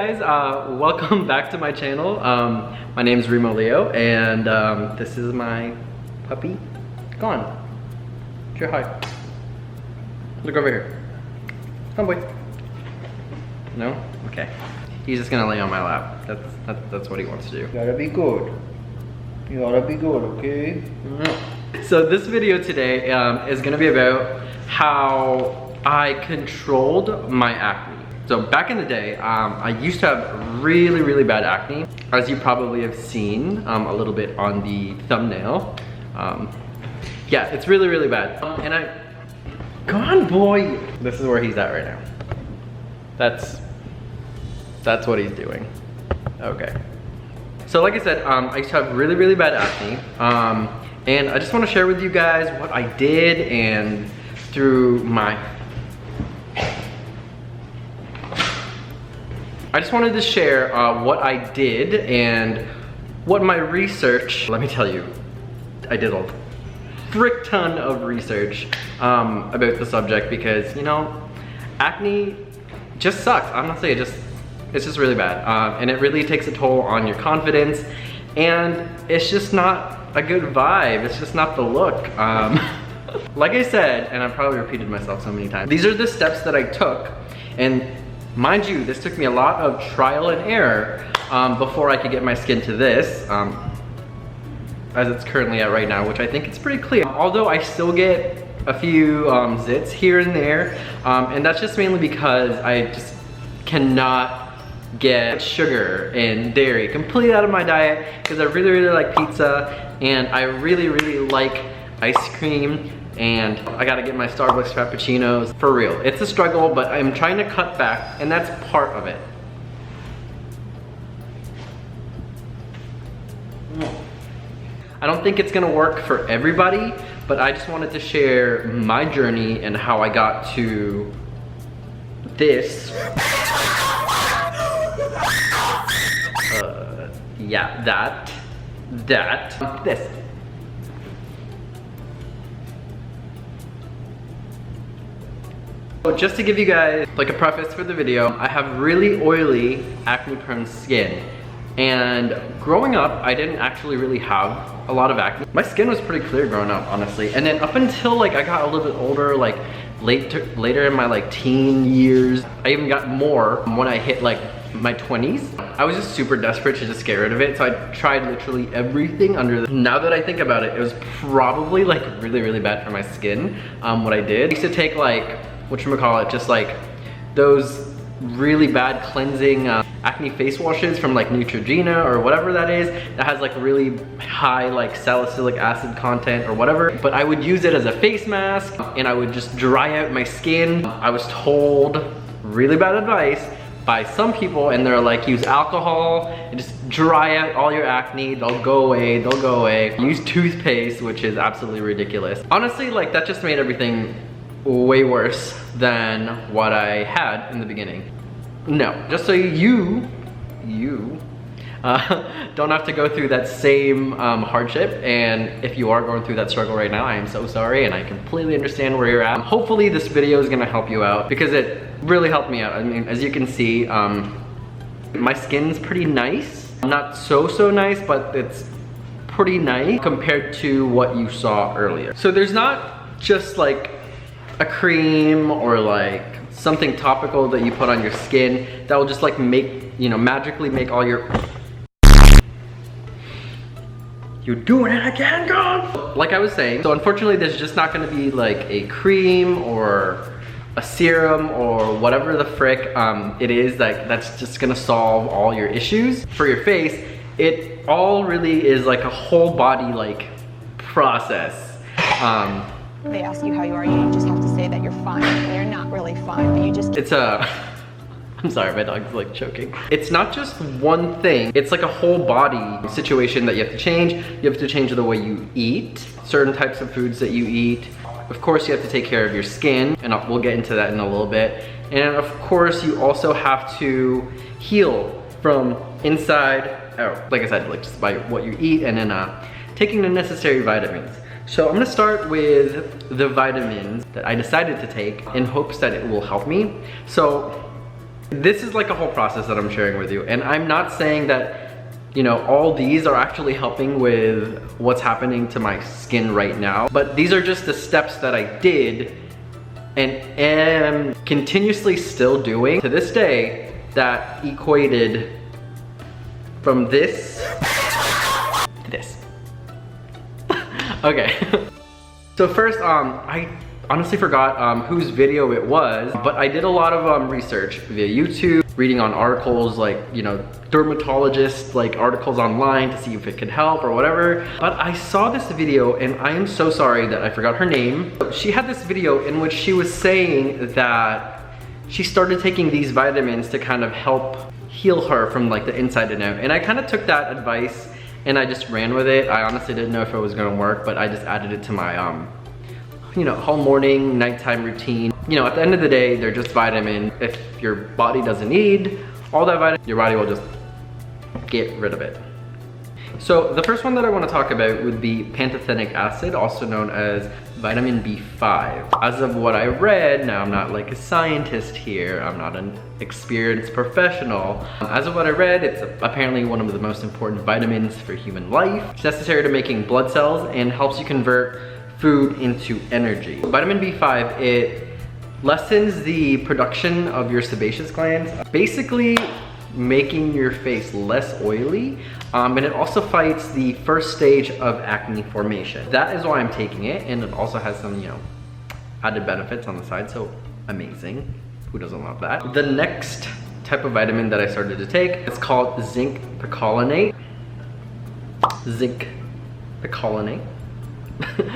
guys, welcome back to my channel. My name is Remo Leo, and this is my puppy. Go on, say hi. Look over here. Come boy. No? Okay. He's just gonna lay on my lap. That's what he wants to do. You gotta be good. You gotta be good, okay? So this video today is gonna be about how I controlled my acne. So back in the day, I used to have really bad acne, as you probably have seen a little bit on the thumbnail. Yeah, it's really bad. Come on, boy. This is where he's at right now. That's what he's doing. Okay. So like I said, I used to have really bad acne, and I just want to share with you guys what I did and through my. I just wanted to share what I did and what my research. Let me tell you, I did a frick ton of research about the subject because, you know, acne just sucks. Honestly, it's just really bad, and it really takes a toll on your confidence, and it's just not a good vibe. It's just not the look. Like I said, and I've probably repeated myself so many times, these are the steps that I took, and mind you, this took me a lot of trial and error before I could get my skin to this, as it's currently at right now, which I think it's pretty clear. Although I still get a few zits here and there, and that's just mainly because I just cannot get sugar and dairy completely out of my diet, because I really like pizza, and I really like ice cream, and I gotta get my Starbucks Frappuccinos. For real, it's a struggle, but I'm trying to cut back, and that's part of it. I don't think it's gonna work for everybody, but I just wanted to share my journey and how I got to this. Yeah, this. So just to give you guys like a preface for the video, I have really oily, acne-prone skin. And growing up, I didn't actually really have a lot of acne. My skin was pretty clear growing up, honestly. And then up until like I got a little bit older, like later in my like teen years, I even got more when I hit like my 20s. I was just super desperate to just get rid of it, so I tried literally everything under the. Now that I think about it, it was probably like really bad for my skin, what I did. I used to take like, whatchamacallit, just like those really bad cleansing acne face washes from like Neutrogena or whatever that is, that has like really high like salicylic acid content or whatever, but I would use it as a face mask, and I would just dry out my skin. I was told really bad advice by some people, and they're like, use alcohol and just dry out all your acne, they'll go away. Use toothpaste, which is absolutely ridiculous. Honestly, like that just made everything way worse than what I had in the beginning. No, just so you don't have to go through that same hardship, and if you are going through that struggle right now, I am so sorry, and I completely understand where you're at. Hopefully this video is gonna help you out, because it really helped me out. I mean, as you can see, my skin's pretty nice. Not so nice, but it's pretty nice compared to what you saw earlier. So there's not just like a cream or like something topical that you put on your skin that will just like make, you know, magically make all your. You're doing it again, God! Like I was saying, so unfortunately there's just not gonna be like a cream or a serum or whatever the frick it is that's just gonna solve all your issues for your face. It all really is like a whole body like process. They ask you how you are, you just have to say that you're fine, and you're not really fine, but you just. It's a. I'm sorry, my dog's like choking. It's not just one thing. It's like a whole body situation that you have to change. You have to change the way you eat, certain types of foods that you eat. Of course, you have to take care of your skin, and we'll get into that in a little bit. And of course, you also have to heal from inside out. Like I said, like just by what you eat, and then taking the necessary vitamins. So I'm gonna start with the vitamins that I decided to take in hopes that it will help me. So This is like a whole process that I'm sharing with you, and I'm not saying that, you know, all these are actually helping with what's happening to my skin right now, but these are just the steps that I did and am continuously still doing to this day that equated from this to this. Okay. So first, I honestly forgot whose video it was, but I did a lot of research via YouTube, reading on articles like, you know, dermatologist like articles online to see if it could help or whatever. But I saw this video, and I am so sorry that I forgot her name. She had this video in which she was saying that she started taking these vitamins to kind of help heal her from like the inside and out. And I kind of took that advice and I just ran with it. I honestly didn't know if it was gonna work, but I just added it to my you know, whole morning, nighttime routine. You know, at the end of the day, they're just vitamin. If your body doesn't need all that vitamin, your body will just get rid of it. So the first one that I want to talk about would be pantothenic acid, also known as vitamin B5. As of what I read, now I'm not like a scientist here, I'm not an experienced professional. As of what I read, it's apparently one of the most important vitamins for human life. It's necessary to making blood cells and helps you convert food into energy. Vitamin B5, it lessens the production of your sebaceous glands, basically making your face less oily, and it also fights the first stage of acne formation. That is why I'm taking it, and it also has some, you know, added benefits on the side, so amazing. Who doesn't love that? The next type of vitamin that I started to take, it's called zinc picolinate. Zinc picolinate.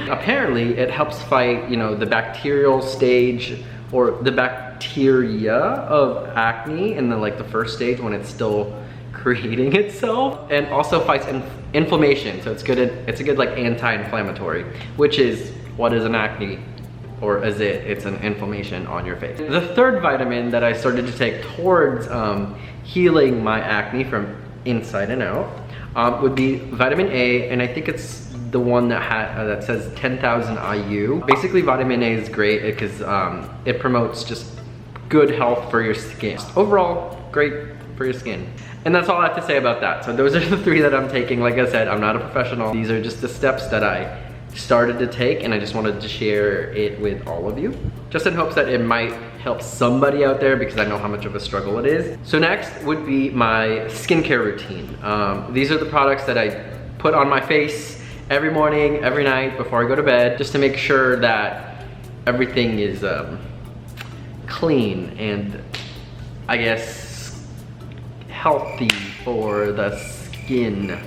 Apparently, it helps fight, you know, the bacterial stage or the bacteria of acne in the first stage when it's still creating itself, and also fights inflammation. So it's good. It's a good like anti-inflammatory, which is what is an acne, or is it? It's an inflammation on your face. The third vitamin that I started to take towards healing my acne from inside and out would be vitamin A, and I think it's the one that says 10,000 IU. Basically, vitamin A is great because it promotes just good health for your skin. Overall, great for your skin. And that's all I have to say about that. So those are the three that I'm taking. Like I said, I'm not a professional. These are just the steps that I started to take, and I just wanted to share it with all of you, just in hopes that it might help somebody out there, because I know how much of a struggle it is. So next would be my skincare routine. These are the products that I put on my face every morning, every night before I go to bed, just to make sure that everything is clean and, I guess, healthy for the skin.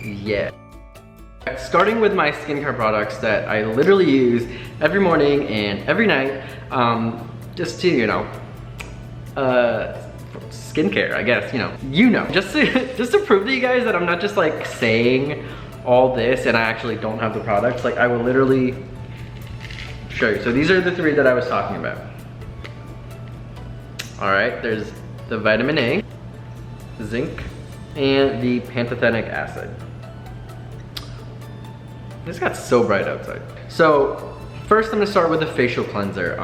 Yeah. Starting with my skincare products that I literally use every morning and every night, just to, you know, skincare, I guess, you know, just to prove to you guys that I'm not just like saying all this and I actually don't have the products. Like, I will literally show you. So these are the three that I was talking about. All right, there's the vitamin A, zinc, and the pantothenic acid. This got so bright outside. So first I'm gonna start with a facial cleanser.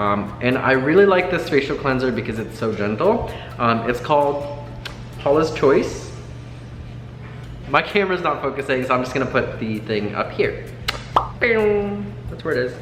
And I really like this facial cleanser because it's so gentle. It's called Paula's Choice. My camera's not focusing, so I'm just gonna put the thing up here. That's where it is.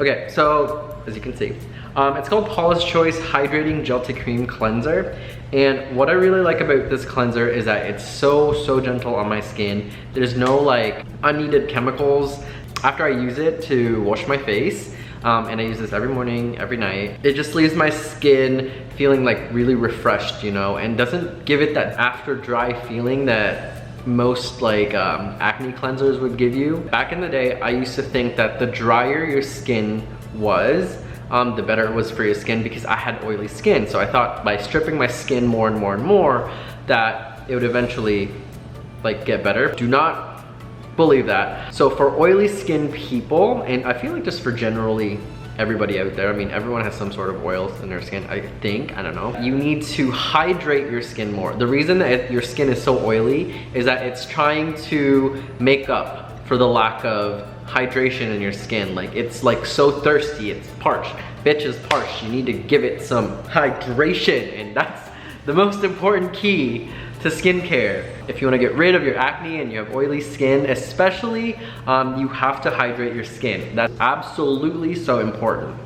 Okay, so as you can see, it's called Paula's Choice Hydrating Gel to Cream Cleanser. And what I really like about this cleanser is that it's so gentle on my skin. There's no like unneeded chemicals. After I use it to wash my face, and I use this every morning, every night, it just leaves my skin feeling like really refreshed, you know, and doesn't give it that after dry feeling that most like acne cleansers would give you. Back in the day, I used to think that the drier your skin was, the better it was for your skin, because I had oily skin. So I thought by stripping my skin more and more that it would eventually like get better. Do not believe that. So for oily skin people, and I feel like just for generally everybody out there, I mean, everyone has some sort of oils in their skin, I think, I don't know. You need to hydrate your skin more. The reason that your skin is so oily is that it's trying to make up for the lack of hydration in your skin. Like it's like so thirsty, it's parched. Bitch is parched, you need to give it some hydration, and that's the most important key to skincare. If you wanna get rid of your acne and you have oily skin, especially, you have to hydrate your skin. That's absolutely so important.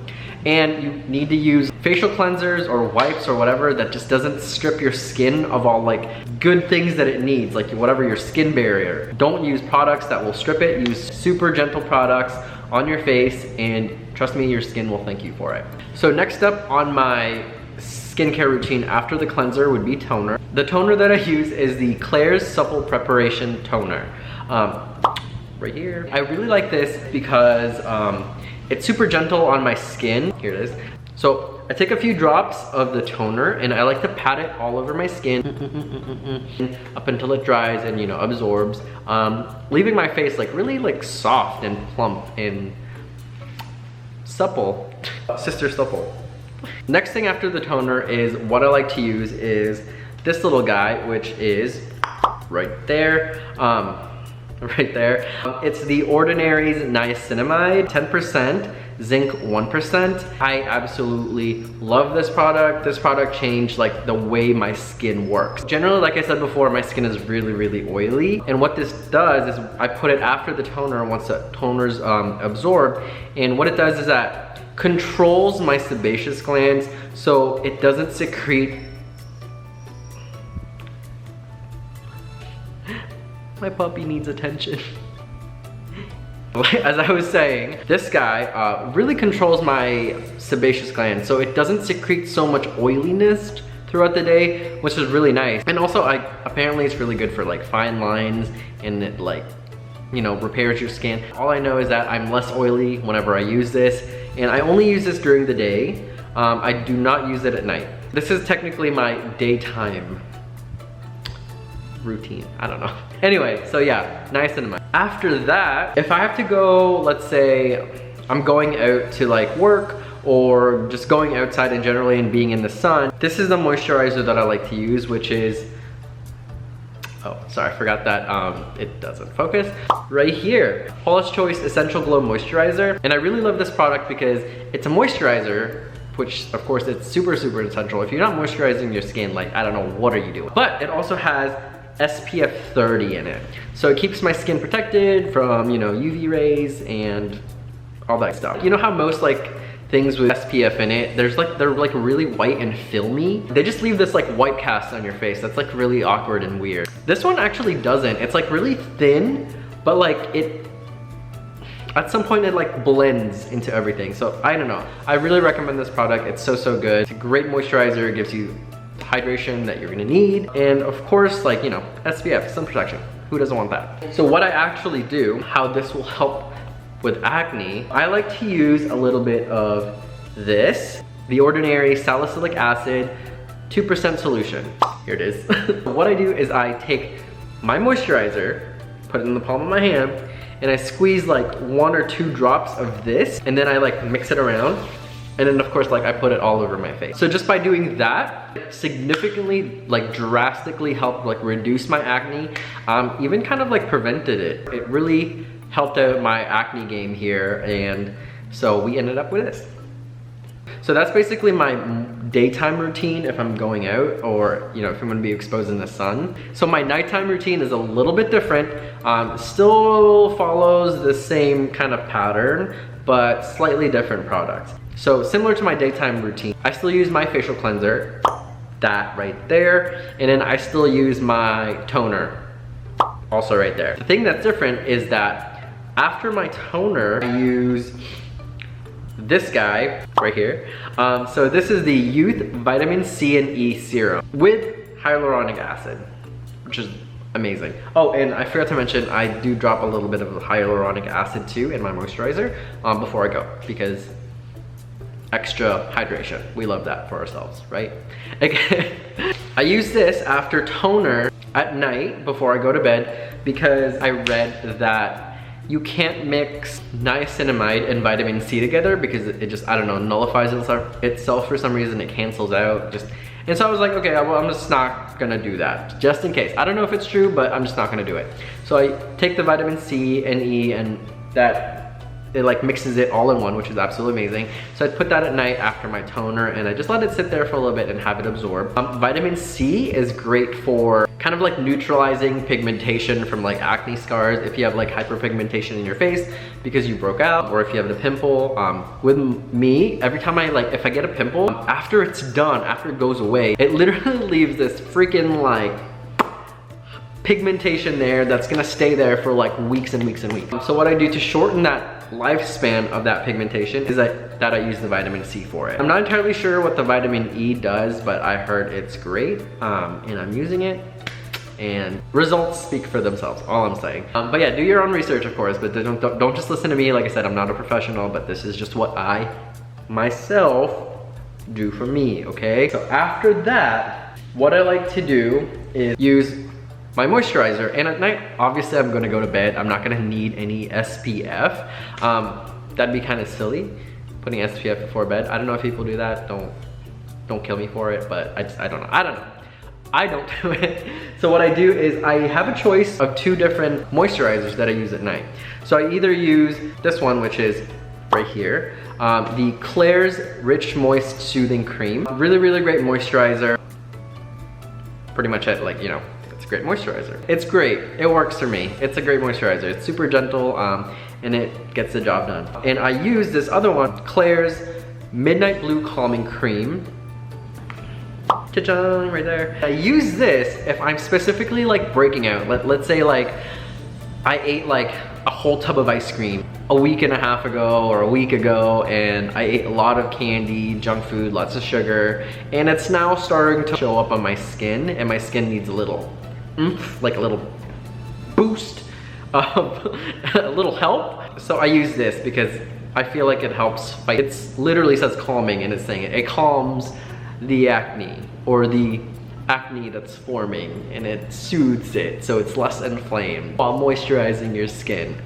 And you need to use facial cleansers or wipes or whatever that just doesn't strip your skin of all like good things that it needs, like whatever your skin barrier. Don't use products that will strip it. Use super gentle products on your face, and trust me, your skin will thank you for it. So next up on my skincare routine after the cleanser would be toner. The toner that I use is the Klairs Supple Preparation Toner. Right here. I really like this because it's super gentle on my skin. Here it is. So I take a few drops of the toner and I like to pat it all over my skin up until it dries and, you know, absorbs, leaving my face like really like soft and plump and supple. Sister supple. Next thing after the toner is what I like to use is this little guy, which is right there. Right there. It's the Ordinary's Niacinamide, 10%, zinc 1%. I absolutely love this product. This product changed like the way my skin works. Generally, like I said before, my skin is really, really oily. And what this does is I put it after the toner once the toner's absorbed. And what it does is that controls my sebaceous glands so it doesn't secrete. My puppy needs attention. As I was saying, this guy really controls my sebaceous gland, so it doesn't secrete so much oiliness throughout the day, which is really nice. And also, apparently it's really good for like fine lines, and it like, you know, repairs your skin. All I know is that I'm less oily whenever I use this, and I only use this during the day. I do not use it at night. This is technically my daytime routine, I don't know. Anyway, so yeah, niacinamide. After that, if I have to go, let's say I'm going out to like work or just going outside and generally and being in the sun, this is the moisturizer that I like to use, which is, oh, sorry, I forgot that it doesn't focus. Right here, Paula's Choice Essential Glow Moisturizer. And I really love this product because it's a moisturizer, which of course it's super, super essential. If you're not moisturizing your skin, like, I don't know, what are you doing? But it also has SPF 30 in it. So it keeps my skin protected from, you know, UV rays and all that stuff. You know how most like things with SPF in it, they're like really white and filmy. They just leave this like white cast on your face. That's like really awkward and weird. This one actually doesn't. It's like really thin, but like it, at some point it like blends into everything. So I don't know. I really recommend this product. It's so, so good. It's a great moisturizer. It gives you hydration that you're gonna need, and of course, like, you know, SPF, sun protection. Who doesn't want that? So what I actually do, how this will help with acne, I like to use a little bit of this, the Ordinary Salicylic Acid 2% solution. Here it is. What I do is I take my moisturizer, put it in the palm of my hand, and I squeeze like 1 or 2 drops of this, and then I like mix it around. And then of course, like I put it all over my face. So just by doing that, it significantly, like drastically helped like reduce my acne, even kind of like prevented it. It really helped out my acne game here, and so we ended up with this. So that's basically my daytime routine if I'm going out, or, you know, if I'm gonna be exposed in the sun. So my nighttime routine is a little bit different. Still follows the same kind of pattern, but slightly different products. So similar to my daytime routine, I still use my facial cleanser, that right there, and then I still use my toner, also right there. The thing that's different is that after my toner, I use this guy right here. So this is the Youth Vitamin C and E Serum with hyaluronic acid, which is amazing. Oh, and I forgot to mention, I do drop a little bit of hyaluronic acid too in my moisturizer before I go, because extra hydration. We love that for ourselves, right? Again, I use this after toner at night before I go to bed because I read that you can't mix niacinamide and vitamin C together because it just, I don't know, nullifies itself for some reason. It cancels out. Just, And so I was like, okay, well, I'm just not gonna do that, just in case. I don't know if it's true, but I'm just not gonna do it. So I take the vitamin C and E, and that it like mixes it all in one, which is absolutely amazing. So I put that at night after my toner, and I just let it sit there for a little bit and have it absorb. Vitamin C is great for kind of like neutralizing pigmentation from like acne scars. If you have like hyperpigmentation in your face because you broke out, or if you have the pimple. With me, every time if I get a pimple, after it's done, after it goes away, it literally leaves this freaking like pigmentation there that's gonna stay there for like weeks and weeks and weeks. So what I do to shorten that lifespan of that pigmentation is that I use the vitamin C for it. I'm not entirely sure what the vitamin E does, but I heard it's great, and I'm using it, and results speak for themselves, all I'm saying. But yeah, do your own research, of course, but don't just listen to me. Like I said, I'm not a professional, but this is just what I myself do for me, okay? So after that, what I like to do is use my moisturizer, and at night, obviously I'm gonna go to bed. I'm not gonna need any SPF. That'd be kind of silly, putting SPF before bed. I don't know if people do that. Don't kill me for it, but I don't know. I don't do it. So what I do is I have a choice of 2 different moisturizers that I use at night. So I either use this one, which is right here, the Klairs Rich Moist Soothing Cream. Really, really great moisturizer. Pretty much it, like, you know, it's a great moisturizer. It's great, it works for me. It's a great moisturizer. It's super gentle, and it gets the job done. And I use this other one, Klairs Midnight Blue Calming Cream. Ta-da, right there. I use this if I'm specifically like breaking out. Let's say like I ate like a whole tub of ice cream a week and a half ago or a week ago, and I ate a lot of candy, junk food, lots of sugar, and it's now starting to show up on my skin, and my skin needs a little oomph, like a little boost of a little help. So I use this because I feel like it helps fight. It literally says calming, and it's saying it calms the acne, or the acne that's forming, and it soothes it so it's less inflamed while moisturizing your skin.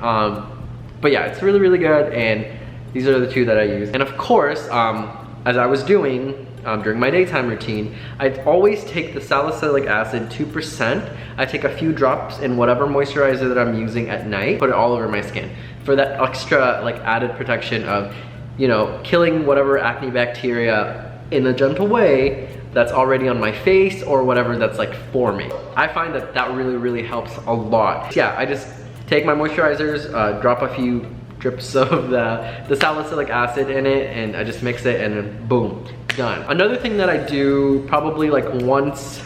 But yeah, it's really, really good, and these are the 2 that I use. And of course, as I was doing during my daytime routine, I'd always take the salicylic acid 2%. I take a few drops in whatever moisturizer that I'm using at night, put it all over my skin for that extra like added protection of, you know, killing whatever acne bacteria in a gentle way that's already on my face or whatever that's like forming. I find that that really, really helps a lot. Yeah, I just take my moisturizers, drop a few drips of the salicylic acid in it, and I just mix it, and then boom, done. Another thing that I do probably like once,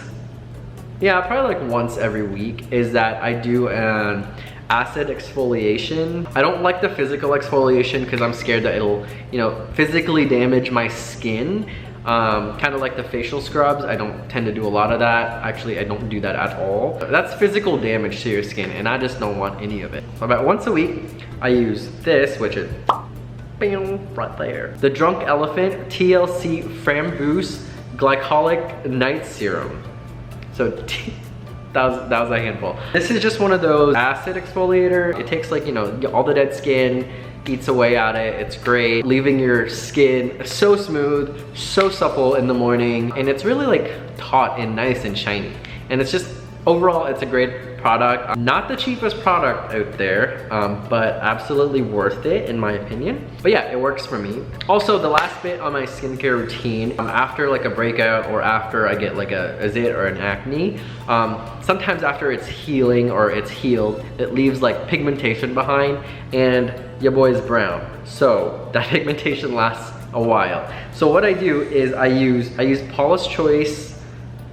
yeah, probably like once every week, is that I do an acid exfoliation. I don't like the physical exfoliation because I'm scared that it'll, you know, physically damage my skin. Kind of like the facial scrubs. I don't tend to do a lot of that. Actually, I don't do that at all. That's physical damage to your skin, and I just don't want any of it. So about once a week, I use this, which is bam, right there. The Drunk Elephant TLC Framboos Glycolic Night Serum. So that was a handful. This is just one of those acid exfoliator. It takes like, you know, all the dead skin, eats away at it. It's great, leaving your skin so smooth, so supple in the morning, and it's really like taut and nice and shiny. And it's just, overall, it's a great product. Not the cheapest product out there, but absolutely worth it in my opinion. But yeah, it works for me. Also, the last bit on my skincare routine, after like a breakout or after I get like a zit or an acne, sometimes after it's healing or it's healed, it leaves like pigmentation behind, and your boy's brown. So that pigmentation lasts a while. So what I do is I use Paula's Choice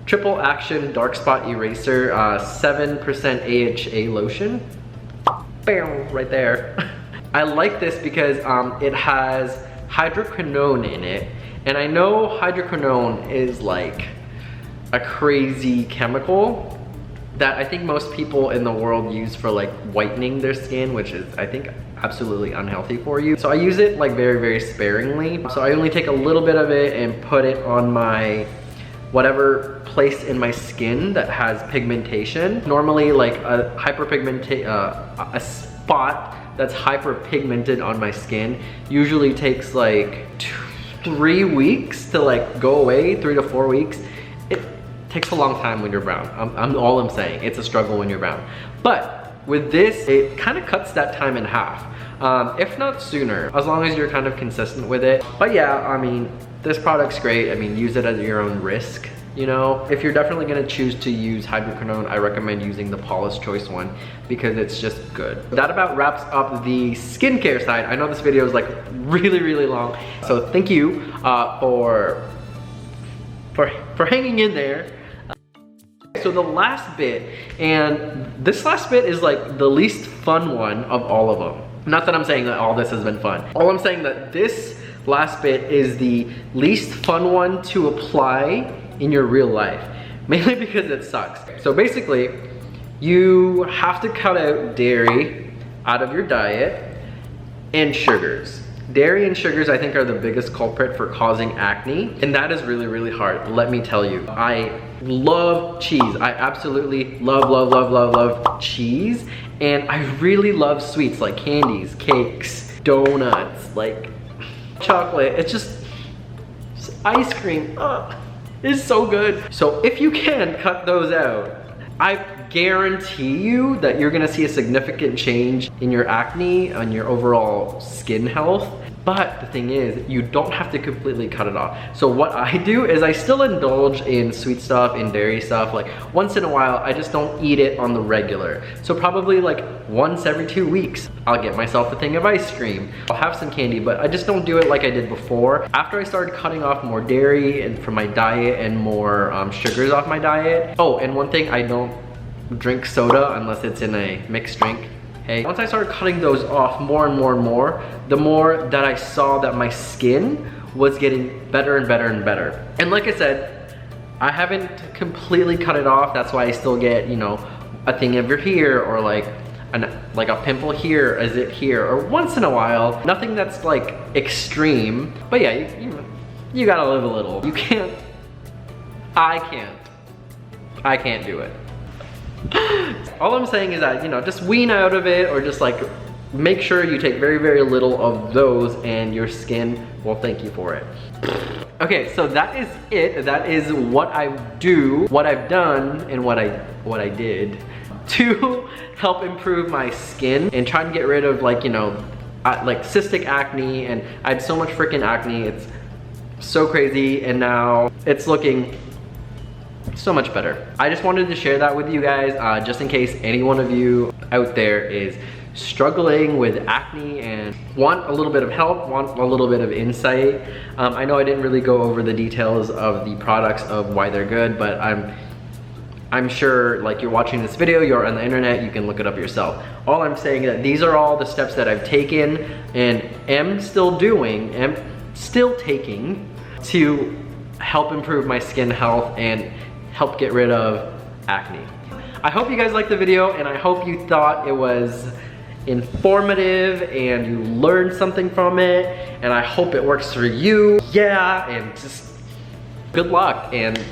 Triple Action Dark Spot Eraser 7% AHA lotion. Bam, right there. I like this because it has hydroquinone in it, and I know hydroquinone is like a crazy chemical that I think most people in the world use for like whitening their skin, which is, I think, absolutely unhealthy for you. So I use it like very, very sparingly. So I only take a little bit of it and put it on my whatever place in my skin that has pigmentation. Normally like a a spot that's hyperpigmented on my skin usually takes like 3 weeks to like go away, 3 to 4 weeks. takes a long time when you're brown. All I'm saying, it's a struggle when you're brown. But with this, it kind of cuts that time in half. If not sooner, as long as you're kind of consistent with it. But yeah, I mean, this product's great. I mean, use it at your own risk, you know? If you're definitely gonna choose to use hydroquinone, I recommend using the Paula's Choice one because it's just good. That about wraps up the skincare side. I know this video is like really, really long. So thank you for hanging in there. So the last bit, and this last bit is like the least fun one of all of them. Not that I'm saying that all this has been fun. All I'm saying that this last bit is the least fun one to apply in your real life, mainly because it sucks. So basically, you have to cut out dairy out of your diet and sugars. Dairy and sugars, I think, are the biggest culprit for causing acne, and that is really, really hard, let me tell you. I love cheese. I absolutely love cheese, and I really love sweets like candies, cakes, donuts, like chocolate. It's just ice cream. It's so good. So if you can cut those out, I guarantee you that you're gonna see a significant change in your acne and your overall skin health. But the thing is, you don't have to completely cut it off. So what I do is I still indulge in sweet stuff, in dairy stuff. Like once in a while, I just don't eat it on the regular. So probably like once every 2 weeks, I'll get myself a thing of ice cream. I'll have some candy, but I just don't do it like I did before. After I started cutting off more dairy and from my diet and more sugars off my diet. Oh, and one thing, I don't drink soda unless it's in a mixed drink. Hey, once I started cutting those off more and more, the more that I saw that my skin was getting better and better and better. And like I said, I haven't completely cut it off. That's why I still get, you know, a thing over here or like a pimple here, a zit here, or once in a while. Nothing that's like extreme. But yeah, you gotta live a little. You can't, I can't do it. All I'm saying is that, you know, just wean out of it, or just like make sure you take very, very little of those and your skin will thank you for it. Okay, so that is it. That is what I do, what I've done, and what I did to help improve my skin and try and get rid of, like, you know, like cystic acne. And I had so much freaking acne, it's so crazy, and now it's looking so much better. I just wanted to share that with you guys, just in case any one of you out there is struggling with acne and want a little bit of help, want a little bit of insight. I know I didn't really go over the details of the products of why they're good, but I'm sure, like, you're watching this video, you're on the internet, you can look it up yourself. All I'm saying is that these are all the steps that I've taken and am still taking to help improve my skin health and help get rid of acne. I hope you guys liked the video, and I hope you thought it was informative and you learned something from it, and I hope it works for you. Yeah, and just good luck, and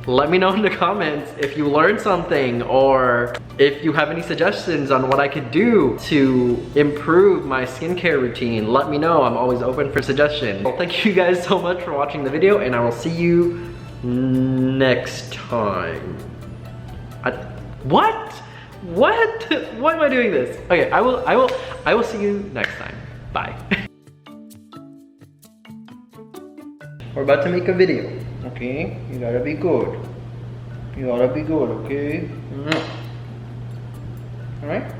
let me know in the comments if you learned something, or if you have any suggestions on what I could do to improve my skincare routine. Let me know. I'm always open for suggestions. Well, thank you guys so much for watching the video, and I will see you next time. What? Why am I doing this? Okay, I will see you next time. Bye. We're about to make a video, okay? You gotta be good. You gotta be good, okay? Alright?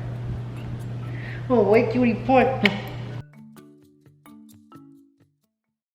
Oh, wait, cutie put.